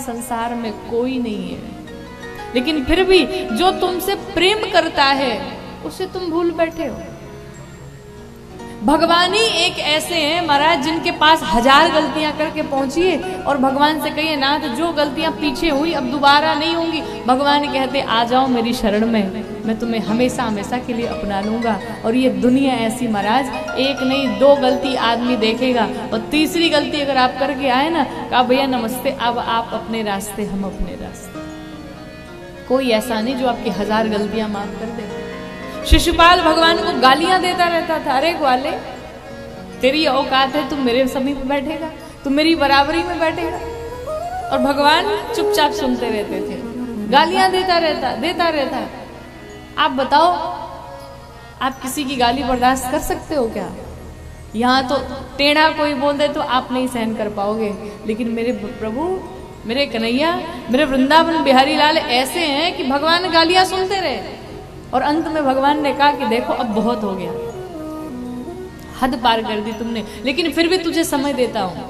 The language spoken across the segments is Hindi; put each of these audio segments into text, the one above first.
संसार में कोई नहीं है, लेकिन फिर भी जो तुमसे प्रेम करता है उसे तुम भूल बैठे हो। भगवान ही एक ऐसे हैं महाराज जिनके पास 1000 गलतियां करके पहुंचिए और भगवान से कहिए ना तो जो गलतियां पीछे हुई अब दोबारा नहीं होंगी, भगवान कहते आ जाओ मेरी शरण में, मैं तुम्हें हमेशा हमेशा के लिए अपना लूंगा। और ये दुनिया ऐसी महाराज, एक नहीं 2 गलती आदमी देखेगा और तीसरी गलती अगर आप करके आए ना, कहा भैया नमस्ते, अब आप अपने रास्ते हम अपने रास्ते। कोई ऐसा नहीं जो आपकी 1000 गलतियां माफ कर दे। शिशुपाल भगवान को गालियां देता रहता था, अरे ग्वाले तेरी औकात है, तुम मेरे समीप बैठेगा, तुम मेरी बराबरी में बैठेगा। और भगवान चुपचाप सुनते रहते थे, गालियां देता रहता। आप बताओ, आप किसी की गाली बर्दाश्त कर सकते हो क्या? यहाँ तो टेढ़ा कोई बोल दे तो आप नहीं सहन कर पाओगे, लेकिन मेरे प्रभु, मेरे कन्हैया, मेरे वृंदावन बिहारी लाल ऐसे हैं कि भगवान गालियां सुनते रहे और अंत में भगवान ने कहा कि देखो अब बहुत हो गया, हद पार कर दी तुमने, लेकिन फिर भी तुझे समय देता हूं।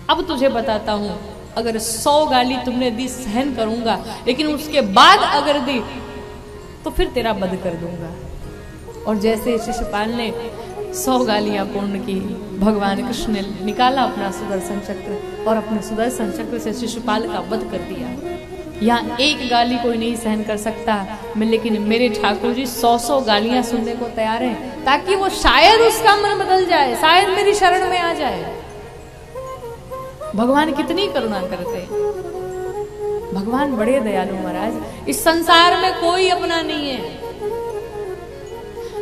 अब तुझे बताता हूं, अगर 100 गाली तुमने दी सहन करूंगा, लेकिन उसके बाद अगर दी तो फिर तेरा वध कर दूंगा। और जैसे शिशुपाल ने 100 गालियां पूर्ण की, भगवान कृष्ण ने निकाला अपना सुदर्शन चक्र और अपने सुदर्शन चक्र से शिशुपाल का वध कर दिया। यहाँ एक गाली कोई नहीं सहन कर सकता, लेकिन मेरे ठाकुर जी 100 गालियां सुनने को तैयार हैं, ताकि वो शायद उसका मन बदल जाए, शायद मेरी शरण में आ जाए। भगवान कितनी करुणा करते, भगवान बड़े दयालु महाराज। इस संसार में कोई अपना नहीं है।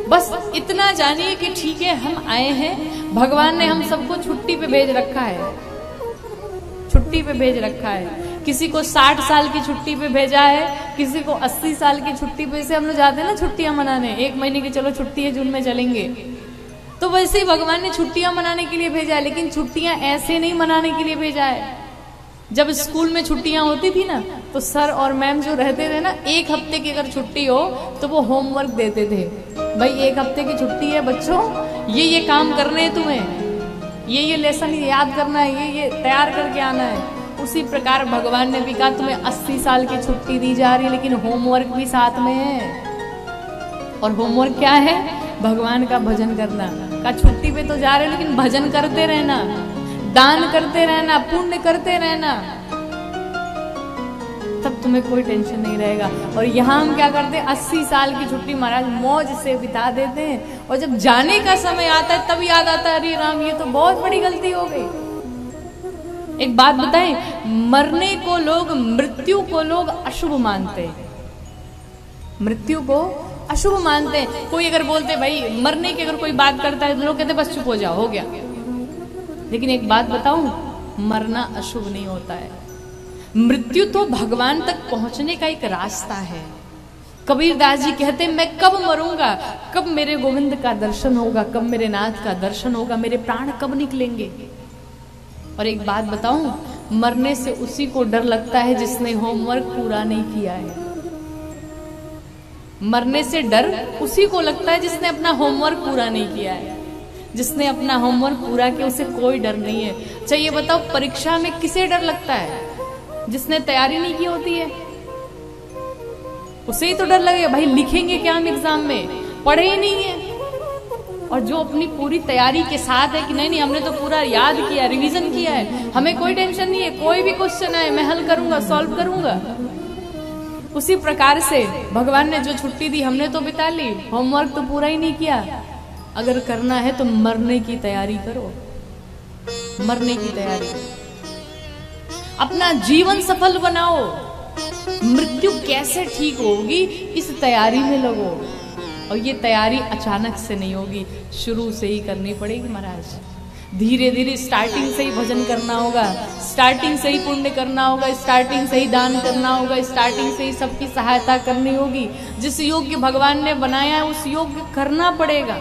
बस इतना जानिए कि ठीक है हम आए हैं, भगवान ने हम सबको छुट्टी पे भेज रखा है, छुट्टी पे भेज रखा है। किसी को 60 साल की छुट्टी पे भेजा है, किसी को 80 साल की छुट्टी पे। से हम लोग जाते हैं ना छुट्टियां मनाने, 1 महीने की चलो छुट्टी है, जून में चलेंगे, तो वैसे ही भगवान ने छुट्टियां मनाने के लिए भेजा है, लेकिन छुट्टियां ऐसे नहीं मनाने के लिए भेजा है। जब स्कूल में छुट्टियां होती थी ना, तो सर और मैम जो रहते थे ना, 1 हफ्ते की अगर छुट्टी हो तो वो होमवर्क देते थे, भाई 1 हफ्ते की छुट्टी है बच्चों, ये काम करने हैं तुम्हें, ये लेसन याद करना है, ये तैयार करके आना है। उसी प्रकार भगवान ने भी कहा तुम्हें 80 साल की छुट्टी दी जा रही है, लेकिन होमवर्क भी साथ में है। और होमवर्क क्या है? भगवान का भजन करना। का छुट्टी पे तो जा रहे लेकिन भजन करते रहना, दान करते रहना, पुण्य करते रहना, तब तुम्हें कोई टेंशन नहीं रहेगा। और यहाँ हम क्या करते हैं, 80 साल की छुट्टी महाराज मौज से बिता देते हैं, और जब जाने का समय आता है तब याद आता है अरे राम ये तो बहुत बड़ी गलती हो गई। एक बात बताएं, मरने को लोग, मृत्यु को लोग अशुभ मानते हैं, मृत्यु को अशुभ मानते हैं। कोई अगर बोलते भाई मरने की अगर कोई बात करता है तो लोग कहते बस चुप हो जाओ, हो गया। लेकिन एक बात बताऊं, मरना अशुभ नहीं होता है। मृत्यु तो भगवान तक पहुंचने का एक रास्ता है। कबीरदास जी कहते हैं मैं कब मरूंगा, कब मेरे गोविंद का दर्शन होगा, कब मेरे नाथ का दर्शन होगा, मेरे प्राण कब निकलेंगे। और एक बात बताऊं, मरने से उसी को डर लगता है जिसने होमवर्क पूरा नहीं किया है। मरने से डर उसी को लगता है जिसने अपना होमवर्क पूरा नहीं किया है। जिसने अपना होमवर्क पूरा किया उसे कोई डर नहीं है। अच्छा ये बताओ, परीक्षा में किसे डर लगता है? जिसने तैयारी नहीं की होती है उसे ही तो डर लगेगा, भाई लिखेंगे क्या हम एग्जाम में, पढ़े ही नहीं है। और जो अपनी पूरी तैयारी के साथ है कि नहीं नहीं हमने तो पूरा याद किया, रिवीजन किया है, हमें कोई टेंशन नहीं है, कोई भी क्वेश्चन आए मैं हल करूंगा, सॉल्व करूंगा। उसी प्रकार से भगवान ने जो छुट्टी दी हमने तो बिता ली, होमवर्क तो पूरा ही नहीं किया। अगर करना है तो मरने की तैयारी करो, मरने की तैयारी, अपना जीवन सफल बनाओ। मृत्यु कैसे ठीक होगी, इस तैयारी में लगो। और ये तैयारी अचानक से नहीं होगी, शुरू से ही करनी पड़ेगी महाराज। धीरे धीरे स्टार्टिंग से ही भजन करना होगा, स्टार्टिंग से ही पुण्य करना होगा, स्टार्टिंग से ही दान करना होगा, स्टार्टिंग से ही सबकी सहायता करनी होगी। जिस योग्य भगवान ने बनाया है उस योग्य करना पड़ेगा,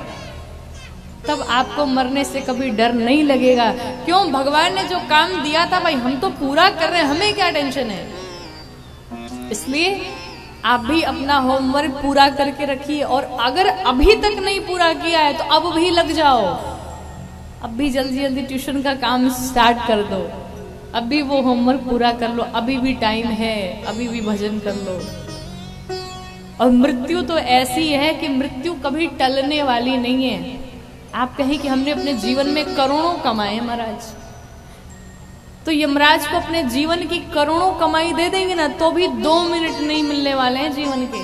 तब आपको मरने से कभी डर नहीं लगेगा। क्यों? भगवान ने जो काम दिया था भाई हम तो पूरा कर रहे हैं, हमें क्या टेंशन है। इसलिए आप भी अपना होमवर्क पूरा करके रखिए, और अगर अभी तक नहीं पूरा किया है तो अब भी लग जाओ, अब भी जल्दी जल्दी ट्यूशन का काम स्टार्ट कर दो। अभी वो होमवर्क पूरा कर लो, अभी भी टाइम है, अभी भी भजन कर लो। और मृत्यु तो ऐसी है कि मृत्यु कभी टलने वाली नहीं है। आप कहें कि हमने अपने जीवन में करोड़ों कमाए महाराज, तो यमराज को अपने जीवन की करोड़ों कमाई दे देंगे ना, तो भी 2 मिनट नहीं मिलने वाले हैं जीवन के।